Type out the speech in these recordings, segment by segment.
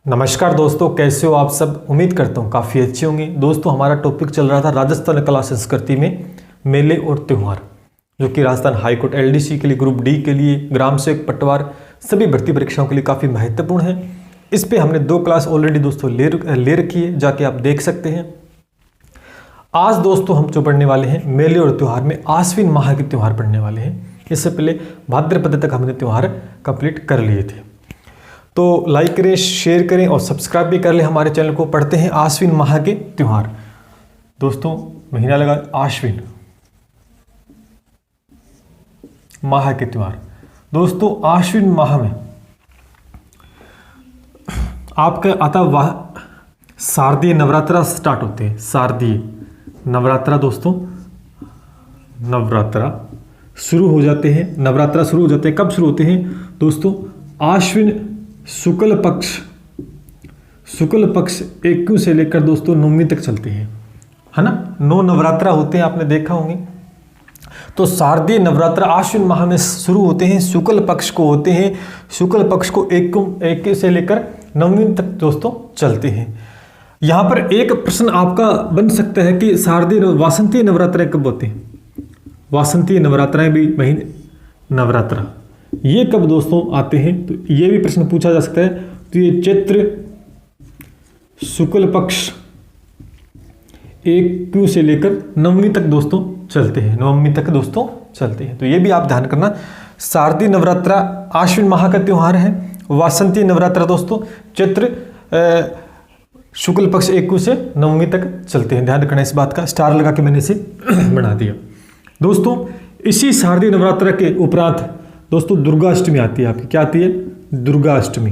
नमस्कार दोस्तों, कैसे हो आप सब। उम्मीद करता हूँ काफ़ी अच्छे होंगे। दोस्तों, हमारा टॉपिक चल रहा था राजस्थान कला संस्कृति में मेले और त्यौहार, जो कि राजस्थान हाईकोर्ट एलडीसी के लिए, ग्रुप डी के लिए, ग्राम सेवक पटवार सभी भर्ती परीक्षाओं के लिए काफ़ी महत्वपूर्ण है। इस पे हमने 2 क्लास ऑलरेडी दोस्तों ले रखी है, जाके आप देख सकते हैं। आज दोस्तों हम जो पढ़ने वाले हैं मेले और त्यौहार में आश्विन माह के त्यौहार पढ़ने वाले हैं। इससे पहले भाद्रपद तक हमने त्यौहार कंप्लीट कर लिए थे। तो लाइक करें, शेयर करें और सब्सक्राइब भी कर लें हमारे चैनल को। पढ़ते हैं आश्विन माह के त्यौहार। दोस्तों, महीना लगा आश्विन माह के त्यौहार। दोस्तों, आश्विन माह में आपका आता वह शारदीय नवरात्रा स्टार्ट होते हैं। शारदीय नवरात्रा दोस्तों, नवरात्रा शुरू हो जाते हैं। नवरात्रा शुरू हो जाते हैं, कब शुरू होते हैं दोस्तों? आश्विन शुक्ल पक्ष 21 से लेकर दोस्तों 9वीं तक चलते हैं, है ना। 9 नवरात्रा होते हैं, आपने देखा होंगे। तो शारदीय नवरात्रा आश्विन माह में शुरू होते हैं, शुक्ल पक्ष को होते हैं। शुक्ल पक्ष को 1 से लेकर 9वीं तक दोस्तों चलते हैं। यहाँ पर एक प्रश्न आपका बन सकता है कि शारदीय वासंतीय नवरात्राएं कब होती हैं? वासंतीय नवरात्राएं भी महीने नवरात्रा ये कब दोस्तों आते हैं? तो ये भी प्रश्न पूछा जा सकता है। तो ये चैत्र शुक्ल पक्ष 1 से लेकर 9वीं तक दोस्तों चलते हैं। 9वीं तक दोस्तों चलते हैं। तो ये भी आप ध्यान करना। शारदीय नवरात्रा आश्विन माह का त्यौहार है। वासंतीय नवरात्रा दोस्तों चैत्र शुक्ल पक्ष 1 से 9वीं तक चलते हैं। ध्यान रखना इस बात का। स्टार लगा के मैंने इसे बना दिया। दोस्तों, इसी शारदीय नवरात्रा के उपरांत दोस्तों दुर्गाष्टमी आती है आपकी। क्या आती है? दुर्गाष्टमी।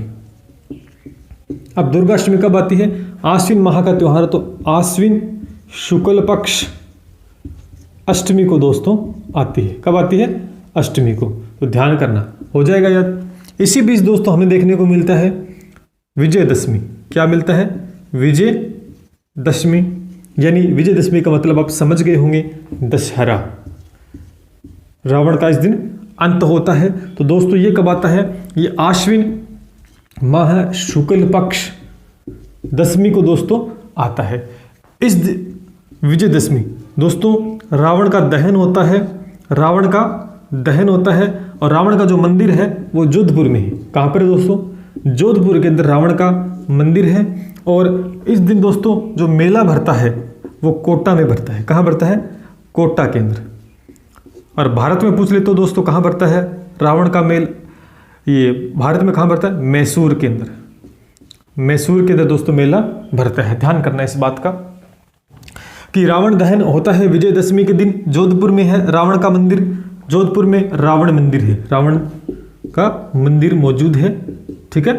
अब दुर्गाष्टमी कब आती है? आश्विन माह का त्यौहार, तो आश्विन शुक्ल पक्ष अष्टमी को दोस्तों आती है। कब आती है? अष्टमी को। तो ध्यान करना, हो जाएगा याद। इसी बीच दोस्तों हमें देखने को मिलता है विजयदशमी। क्या मिलता है? विजयदशमी। यानी विजयदशमी का मतलब आप समझ गए होंगे, दशहरा। रावण का इस दिन अंत होता है। तो दोस्तों ये कब आता है? ये आश्विन माह शुक्ल पक्ष दशमी को दोस्तों आता है। इस विजयदशमी दोस्तों रावण का दहन होता है। रावण का दहन होता है और रावण का जो मंदिर है वो जोधपुर में है। कहाँ पर है दोस्तों? जोधपुर के अंदर रावण का मंदिर है। और इस दिन दोस्तों जो मेला भरता है वो कोटा में भरता है। कहाँ भरता है? कोटा के अंदर। और भारत में पूछ ले तो दोस्तों कहाँ भरता है रावण का मेल? ये भारत में कहाँ भरता है? मैसूर के अंदर। मैसूर के अंदर दोस्तों मेला भरता है। ध्यान करना इस बात का कि रावण दहन होता है विजयदशमी के दिन। जोधपुर में है रावण का मंदिर। जोधपुर में रावण मंदिर है। रावण का मंदिर मौजूद है। ठीक है,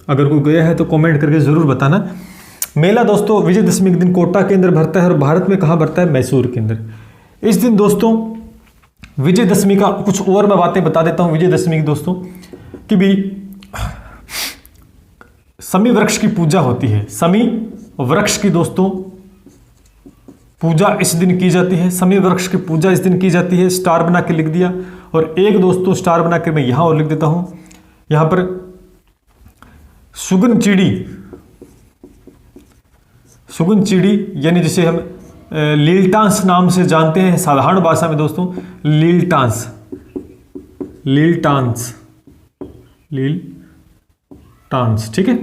अगर कोई गया है तो कमेंट करके जरूर बताना। मेला दोस्तों विजयदशमी के दिन कोटा के अंदर भरता है और भारत में कहाँ भरता है? मैसूर के अंदर। इस दिन दोस्तों विजयदशमी का कुछ और मैं बातें बता देता हूं विजयदशमी की दोस्तों, कि भी समी वृक्ष की पूजा होती है। समी वृक्ष की दोस्तों पूजा इस दिन की जाती है। समी वृक्ष की पूजा इस दिन की जाती है। स्टार बना के लिख दिया। और एक दोस्तों स्टार बना के मैं यहां और लिख देता हूं, यहां पर सुगन चिड़ी यानी जिसे हम लीलटांस नाम से जानते हैं साधारण भाषा में दोस्तों। लीलटांस ठीक है,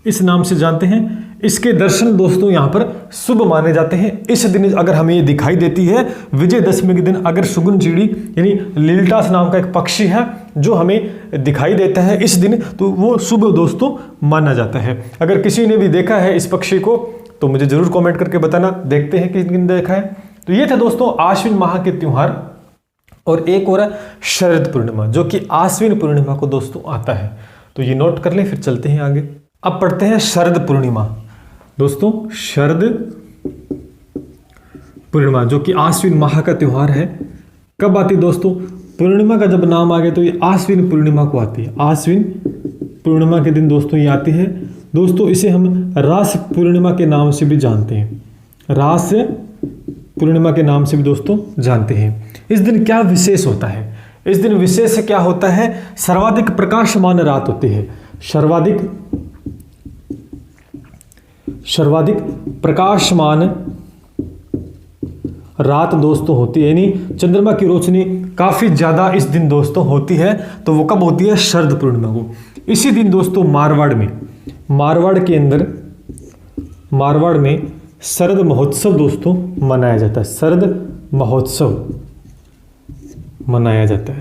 इस नाम से जानते हैं। इसके दर्शन दोस्तों यहाँ पर शुभ माने जाते हैं। इस दिन अगर हमें ये दिखाई देती है विजयदशमी के दिन, अगर सुगन चिड़ी यानी लीलटांस नाम का एक पक्षी है जो हमें दिखाई देता है इस दिन, तो वो शुभ दोस्तों माना जाता है। अगर किसी ने भी देखा है इस पक्षी को तो मुझे जरूर कमेंट करके बताना। देखते हैं किस दिन देखा है। तो ये थे दोस्तों आश्विन माह के त्यौहार। और एक और है शरद पूर्णिमा, जो कि आश्विन पूर्णिमा को दोस्तों आता है। तो ये नोट कर लें, फिर चलते हैं आगे। अब पढ़ते हैं शरद पूर्णिमा। दोस्तों शरद पूर्णिमा जो कि आश्विन माह का त्यौहार है, कब आती है दोस्तों? पूर्णिमा का जब नाम आ गया तो ये आश्विन पूर्णिमा को आती है। आश्विन पूर्णिमा के दिन दोस्तों ये आती है। दोस्तों इसे हम रास पूर्णिमा के नाम से भी जानते हैं। रास पूर्णिमा के नाम से भी दोस्तों जानते हैं। इस दिन क्या विशेष होता है? इस दिन विशेष क्या होता है? सर्वाधिक प्रकाशमान रात होती है। सर्वाधिक सर्वाधिक प्रकाशमान रात दोस्तों होती है, यानी चंद्रमा की रोशनी काफ़ी ज़्यादा इस दिन दोस्तों होती है। तो वो कब होती है? शरद पूर्णिमा को। इसी दिन दोस्तों मारवाड़ में शरद महोत्सव दोस्तों मनाया जाता है। शरद महोत्सव मनाया जाता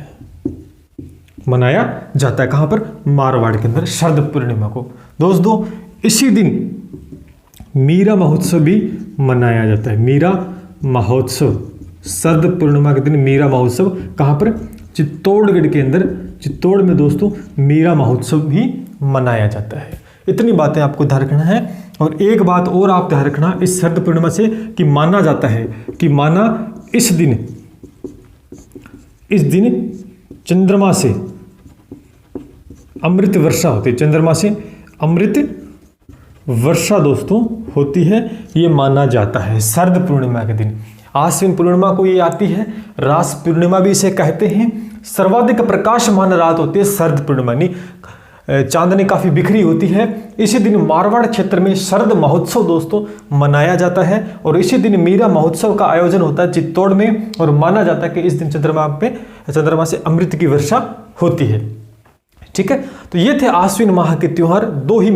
है कहाँ पर? मारवाड़ के अंदर शरद पूर्णिमा को। दोस्तों इसी दिन मीरा महोत्सव भी मनाया जाता है। मीरा महोत्सव, शरद पूर्णिमा के दिन मीरा महोत्सव कहाँ पर? चित्तौड़गढ़ के अंदर, चित्तौड़ में दोस्तों मीरा महोत्सव भी मनाया जाता है। इतनी बातें आपको ध्यान रखना है। और एक बात और आप ध्यान रखना इस शरद पूर्णिमा से कि माना जाता है कि इस दिन चंद्रमा से अमृत वर्षा होती है। चंद्रमा से अमृत वर्षा दोस्तों होती है, ये माना जाता है शरद पूर्णिमा के दिन। आश्विन पूर्णिमा को ये आती है, रास पूर्णिमा भी इसे कहते हैं। सर्वाधिक प्रकाशमान रात होती है शरद पूर्णिमा, चांदनी काफ़ी बिखरी होती है। इसी दिन मारवाड़ क्षेत्र में शरद महोत्सव दोस्तों मनाया जाता है और इसी दिन मीरा महोत्सव का आयोजन होता है चित्तौड़ में। और माना जाता है कि इस दिन चंद्रमा से अमृत की वर्षा होती है। ठीक है, तो ये थे आश्विन माह के त्योहार। दो तीन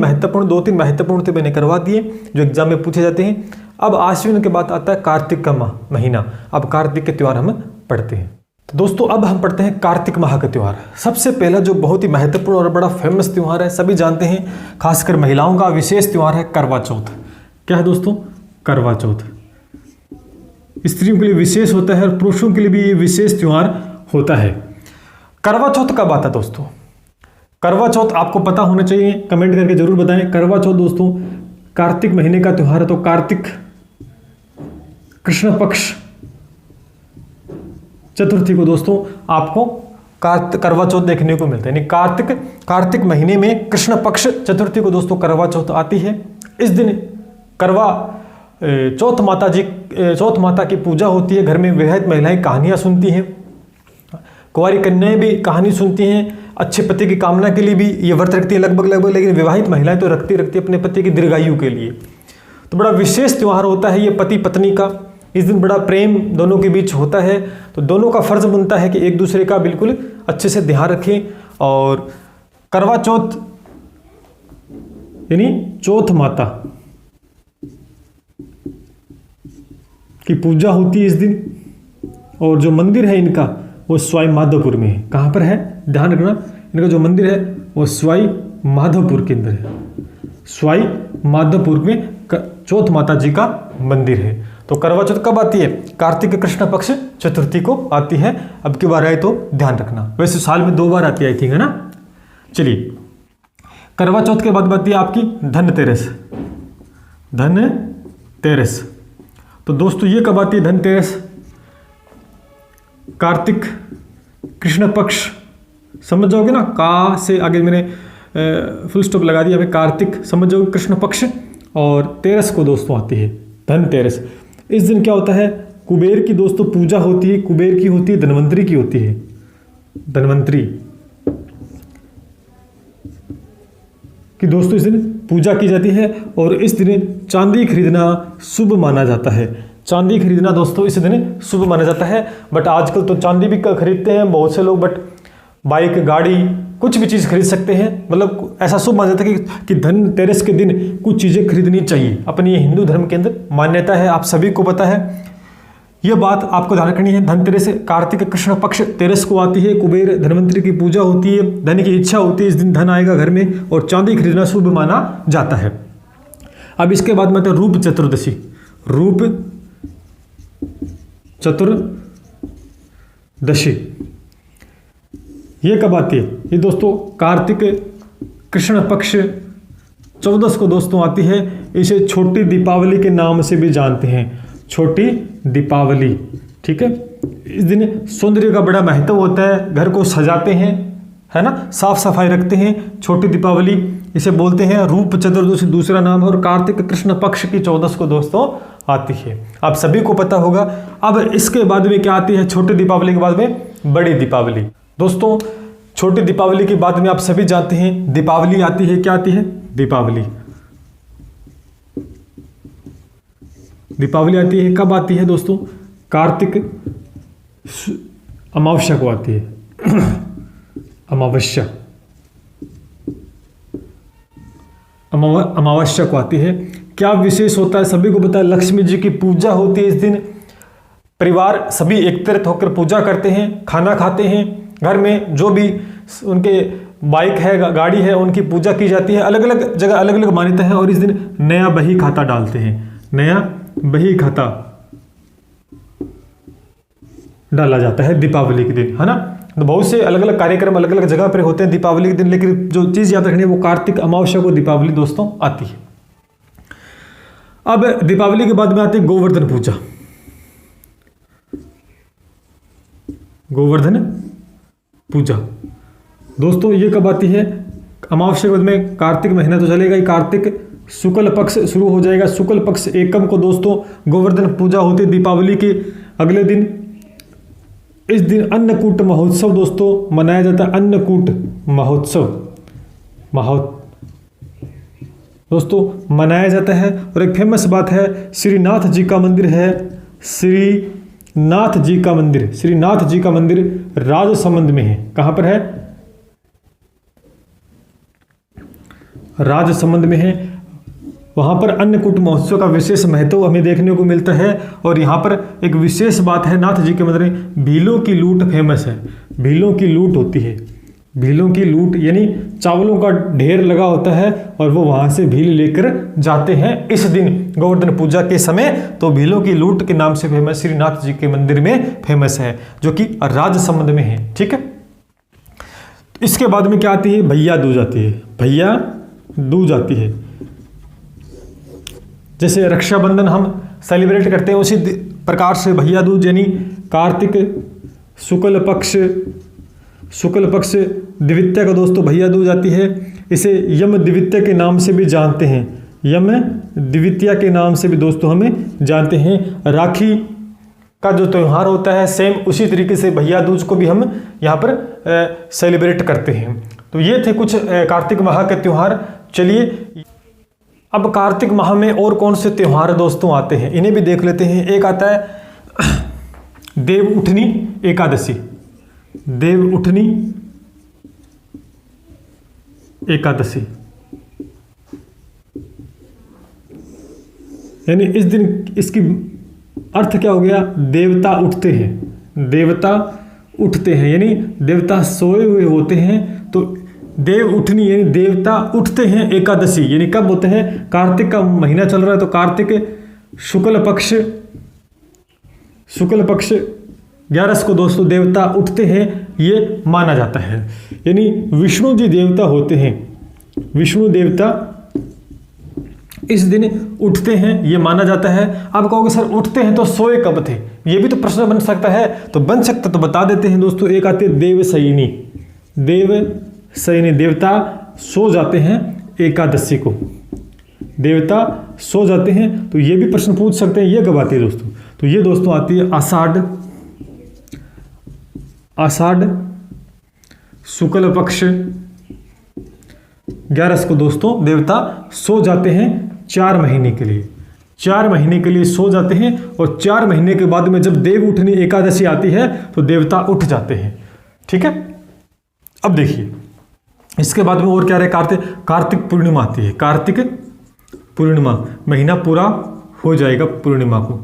महत्वपूर्ण थे मैंने करवा दिए जो एग्जाम में पूछे जाते हैं। अब आश्विन के बाद आता है कार्तिक का महीना। अब कार्तिक के त्यौहार हम पढ़ते हैं। तो दोस्तों अब हम पढ़ते हैं कार्तिक माह का त्यौहार। सबसे पहला जो बहुत ही महत्वपूर्ण और बड़ा फेमस त्यौहार है, सभी जानते हैं, खासकर महिलाओं का विशेष त्यौहार है करवा चौथ। क्या है दोस्तों? करवा चौथ। स्त्रियों के लिए विशेष होता है और पुरुषों के लिए भी ये विशेष त्यौहार होता है। करवा चौथ कब आता है दोस्तों? करवा चौथ आपको पता होना चाहिए, कमेंट करके जरूर बताएं। करवा चौथ दोस्तों कार्तिक महीने का त्यौहार है। तो कार्तिक कृष्ण पक्ष चतुर्थी को दोस्तों आपको करवा चौथ देखने को मिलता है। यानी कार्तिक महीने में कृष्ण पक्ष चतुर्थी को दोस्तों करवा चौथ आती है। इस दिन करवा चौथ माता की पूजा होती है। घर में विवाहित महिलाएं कहानियां सुनती हैं, कुंवारी कन्याएं भी कहानी सुनती हैं। अच्छे पति की कामना के लिए भी ये व्रत रखती है लगभग, लेकिन विवाहित महिलाएं तो रखती अपने पति की दीर्घायु के लिए। तो बड़ा विशेष त्यौहार होता है ये पति पत्नी का। इस दिन बड़ा प्रेम दोनों के बीच होता है। तो दोनों का फर्ज बनता है कि एक दूसरे का बिल्कुल अच्छे से ध्यान रखें। और करवा चौथ यानी चौथ माता की पूजा होती है इस दिन। और जो मंदिर है इनका वो सवाई माधोपुर में है। कहाँ पर है? ध्यान रखना, इनका जो मंदिर है वो सवाई माधोपुर के अंदर है। सवाई माधोपुर में चौथ माता जी का मंदिर है। तो करवा चौथ कब आती है? कार्तिक कृष्ण पक्ष चतुर्थी को आती है। अब की बार आए तो ध्यान रखना, वैसे साल में 2 बार आती है आई थिंक, है ना। चलिए, करवा चौथ के बाद आती है आपकी धनतेरस। तो दोस्तों ये कब आती है धनतेरस? कार्तिक कृष्ण पक्ष, समझ जाओगे ना, का से आगे मैंने फुल स्टॉप लगा दिया। अभी कार्तिक समझ जाओगे, कृष्ण पक्ष, और तेरस को दोस्तों आती है धनतेरस। इस दिन क्या होता है? कुबेर की दोस्तों पूजा होती है। कुबेर की होती है, धनवंतरी की होती है। धनवंतरी की दोस्तों इस दिन पूजा की जाती है। और इस दिन चांदी खरीदना शुभ माना जाता है। चांदी खरीदना दोस्तों इस दिन शुभ माना जाता है। बट आजकल तो चांदी भी खरीदते हैं बहुत से लोग, बट बाइक, गाड़ी, कुछ भी चीज़ खरीद सकते हैं। मतलब ऐसा शुभ माना जाता है कि धनतेरस के दिन कुछ चीज़ें खरीदनी चाहिए। अपनी ये हिंदू धर्म के अंदर मान्यता है, आप सभी को पता है। ये बात आपको ध्यान रखनी है। धनतेरस कार्तिक कृष्ण पक्ष तेरस को आती है। कुबेर धनवंतरी की पूजा होती है। धन की इच्छा होती है, इस दिन धन आएगा घर में, और चांदी खरीदना शुभ माना जाता है। अब इसके बाद में आता है रूप चतुर्दशी। रूप चतुर्दशी ये कब आती है? ये दोस्तों कार्तिक कृष्ण पक्ष 14 को दोस्तों आती है। इसे छोटी दीपावली के नाम से भी जानते हैं, छोटी दीपावली। ठीक है, इस दिन सौंदर्य का बड़ा महत्व होता है। घर को सजाते हैं, है ना, साफ सफाई रखते हैं। छोटी दीपावली इसे बोलते हैं। रूप चतुर्दशी दूसरा नाम है। और कार्तिक कृष्ण पक्ष की 14 को दोस्तों आती है, आप सभी को पता होगा। अब इसके बाद में क्या आती है? छोटी दीपावली के बाद में बड़ी दीपावली। दोस्तों छोटी दीपावली के बाद में आप सभी जानते हैं दीपावली आती है। क्या आती है? दीपावली। दीपावली आती है कब आती है दोस्तों? कार्तिक अमावस्या को आती है। अमावस्या अमावस्या को आती है। क्या विशेष होता है? सभी को पता है, लक्ष्मी जी की पूजा होती है इस दिन। परिवार सभी एकत्रित होकर पूजा करते हैं, खाना खाते हैं, घर में जो भी उनके बाइक है, गाड़ी है, उनकी पूजा की जाती है। अलग अलग जगह अलग अलग मान्यता है। और इस दिन नया बही खाता डालते हैं, नया बही खाता डाला जाता है दीपावली के दिन, है ना। तो बहुत से अलग अलग कार्यक्रम अलग अलग जगह पर होते हैं दीपावली के दिन, लेकिन जो चीज़ याद रखनी है वो कार्तिक अमावस्या को दीपावली दोस्तों आती है। अब दीपावली के बाद में आती है गोवर्धन पूजा। गोवर्धन पूजा दोस्तों ये कब आती है? अमावस्या के बाद में कार्तिक महीना तो चलेगा ही, कार्तिक शुक्ल पक्ष शुरू हो जाएगा। शुक्ल पक्ष एकम को दोस्तों गोवर्धन पूजा होती है दीपावली के अगले दिन। इस दिन अन्नकूट महोत्सव दोस्तों मनाया जाता है। अन्नकूट महोत्सव दोस्तों मनाया जाता है। और एक फेमस बात है, श्रीनाथ जी का मंदिर है। श्रीनाथ जी का मंदिर राजसमंद में है। कहां पर है? राजसमंद में है। वहां पर अन्नकूट महोत्सव का विशेष महत्व हमें देखने को मिलता है। और यहाँ पर एक विशेष बात है, नाथ जी के मंदिर में भीलों की लूट फेमस है। भीलों की लूट होती है। भीलों की लूट यानी चावलों का ढेर लगा होता है और वो वहां से भील लेकर जाते हैं इस दिन गोवर्धन पूजा के समय। तो भीलों की लूट के नाम से फेमस श्रीनाथ जी के मंदिर में फेमस है, जो कि राजसमंद में है। ठीक है। इसके बाद में क्या आती है? भैया दूज आती है। भैया दूज आती है। जैसे रक्षाबंधन हम सेलिब्रेट करते हैं, उसी प्रकार से भैया दूज यानी कार्तिक शुक्ल पक्ष द्वितीया का दोस्तों भैया दूज आती है। इसे यम द्वितीया के नाम से भी जानते हैं। यम द्वितीया के नाम से भी दोस्तों हमें जानते हैं। राखी का जो त्यौहार होता है सेम उसी तरीके से भैया दूज को भी हम यहाँ पर सेलिब्रेट करते हैं। तो ये थे कुछ कार्तिक माह के त्यौहार। चलिए अब कार्तिक माह में और कौन से त्यौहार दोस्तों आते हैं, इन्हें भी देख लेते हैं। एक आता है देवउठनी एकादशी। देवउठनी एकादशी यानी इस दिन इसकी अर्थ क्या हो गया? देवता उठते हैं। देवता उठते हैं यानी देवता सोए हुए होते हैं। तो देव उठनी यानी देवता उठते हैं। एकादशी यानी कब होते हैं? कार्तिक का महीना चल रहा है तो कार्तिक शुक्ल पक्ष 11 को दोस्तों देवता उठते हैं, ये माना जाता है। यानी विष्णु जी देवता होते हैं। विष्णु देवता इस दिन उठते हैं, ये माना जाता है। आप कहोगे सर उठते हैं तो सोए कब थे? ये भी तो प्रश्न बन सकता है। तो बन सकता तो बता देते हैं दोस्तों। एक आते देवशयनी। देवशयनी देवता सो जाते हैं एकादशी को। देवता सो जाते हैं तो ये भी प्रश्न पूछ सकते हैं, ये कब आती है दोस्तों? तो ये दोस्तों आती है आषाढ़ शुक्ल पक्ष 11 को दोस्तों देवता सो जाते हैं 4 महीने के लिए। 4 महीने के लिए सो जाते हैं और 4 महीने के बाद में जब देव उठनी एकादशी आती है तो देवता उठ जाते हैं। ठीक है। अब देखिए इसके बाद में और क्या रहे? कार्तिक पूर्णिमा आती है। कार्तिक पूर्णिमा महीना पूरा हो जाएगा पूर्णिमा को।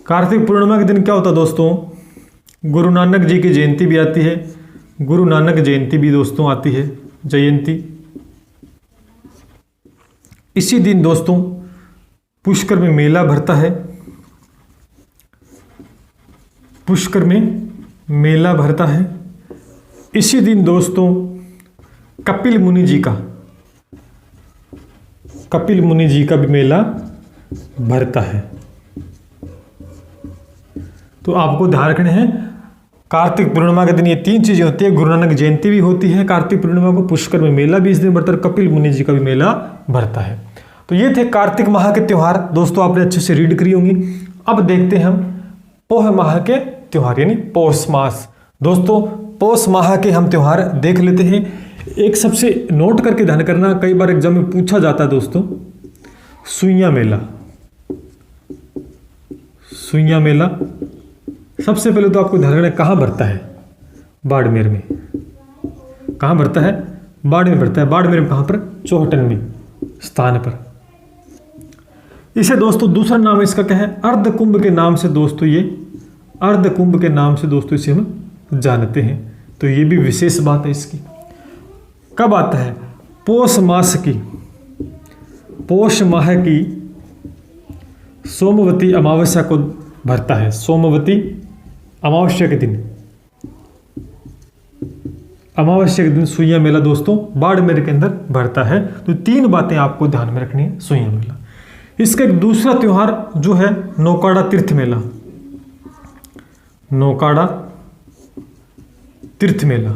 कार्तिक पूर्णिमा के दिन क्या होता है दोस्तों? गुरु नानक जी की जयंती भी आती है। गुरु नानक जयंती भी दोस्तों आती है, जयंती। इसी दिन दोस्तों पुष्कर में मेला भरता है। पुष्कर में मेला भरता है। इसी दिन दोस्तों कपिल मुनि जी का भी मेला भरता है। तो आपको ध्यान रखने हैं कार्तिक पूर्णिमा के दिन ये 3 चीजें होती है। गुरु नानक जयंती भी होती है कार्तिक पूर्णिमा को, पुष्कर में मेला भी इस दिन भरता है, कपिल मुनि जी का भी मेला भरता है। तो ये थे कार्तिक माह के त्यौहार दोस्तों, आपने अच्छे से रीड करी होंगी। अब देखते हैं हम पोह माह के त्यौहार यानी पौष मास। दोस्तों पौष माह के हम त्यौहार देख लेते हैं। एक सबसे नोट करके ध्यान करना, कई बार एग्जाम में पूछा जाता है दोस्तों, सुइयां मेला। सुइया मेला सबसे पहले तो आपको ध्यान रखना कहाँ भरता है, बाड़मेर में। कहाँ भरता है, बाड़मेर भरता है। बाड़मेर में कहाँ पर, 94वें स्थान पर। इसे दोस्तों दूसरा नाम इसका क्या है, अर्ध कुंभ के नाम से दोस्तों, ये अर्ध कुंभ के नाम से दोस्तों इसे हम जानते हैं। तो ये भी विशेष बात है इसकी। कब आता है, पौष मास की, पौष माह की सोमवती अमावस्या को भरता है। सोमवती अमावस्या के दिन, अमावस्या के दिन सुइया मेला दोस्तों बाड़मेर के अंदर भरता है। तो 3 बातें आपको ध्यान में रखनी है सुइया मेला। इसका एक दूसरा त्योहार जो है नौकाड़ा तीर्थ मेला, नौकाड़ा तीर्थ मेला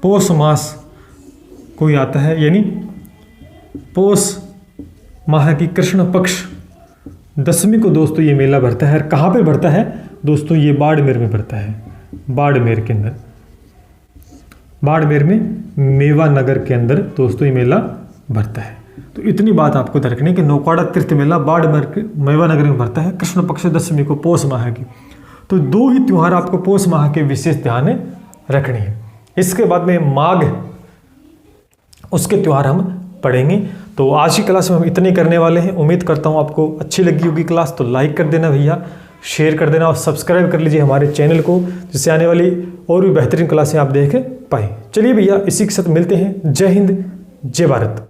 पौष मास को ही आता है, यानी पौष माह की कृष्ण पक्ष दशमी को दोस्तों ये मेला भरता है। और कहाँ पे भरता है दोस्तों, ये बाड़मेर में भरता है। बाड़मेर के अंदर, बाड़मेर में मेवा नगर के अंदर दोस्तों ये मेला भरता है। तो इतनी बात आपको ध्यान रखनी है कि नौकाड़ा तीर्थ मेला बाड़मेर के मेवा नगर में भरता है कृष्ण पक्ष दशमी को, पौष माह की। तो 2 ही त्योहार आपको पौष माह के विशेष ध्यान रखनी है। इसके बाद में माघ, उसके त्योहार हम पढ़ेंगे। तो आज की क्लास में हम इतने करने वाले हैं। उम्मीद करता हूँ आपको अच्छी लगी होगी क्लास। तो लाइक कर देना भैया, शेयर कर देना और सब्सक्राइब कर लीजिए हमारे चैनल को, जिससे आने वाली और भी बेहतरीन क्लासें आप देख पाएँ। चलिए भैया, इसी के साथ मिलते हैं। जय हिंद, जय भारत।